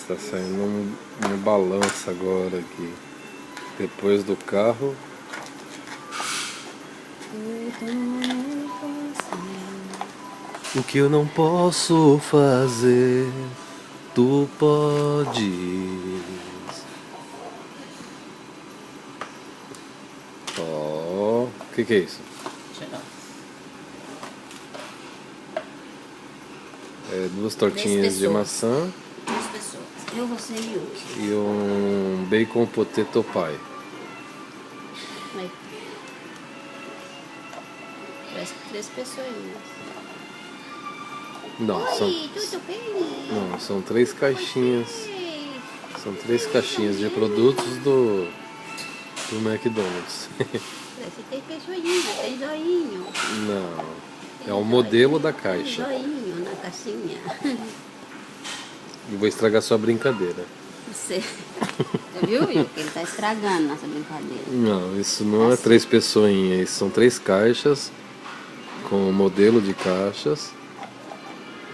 Está saindo um balanço agora aqui. Depois do carro. O que eu não posso fazer, tu podes. Ó, o que é isso? É duas tortinhas de maçã. 3 pessoas. Eu, você e o Yuki. E um bacon potato pie. Aí. Parece que 3 pessoas. Não, Oi, tudo bem? não, são 3 caixinhas. São 3 caixinhas de produtos do McDonald's. Você tem pessoinha, tem zoinho. Não, é o modelo da caixa. Tem zoinho na caixinha. Eu vou estragar sua brincadeira. Você viu, Will? Que ele tá estragando nossa brincadeira. Não, isso não é 3 pessoinhas, são 3 caixas com o modelo de caixas,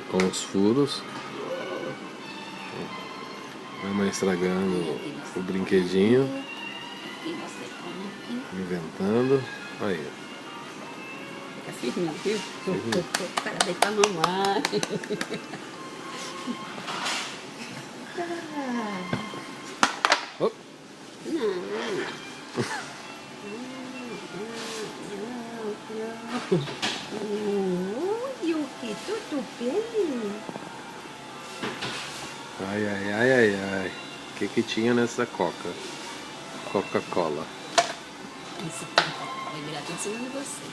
com os furos. A mãe estragando o brinquedinho, E você come aqui. inventando. Aí. Fica firme, viu? Parabéns pra mamãe. Oh. Yuki, tudo bem? Ai, ai, ai, ai, ai. O que tinha nessa Coca-Cola? Esse vai virar tudo em cima de você.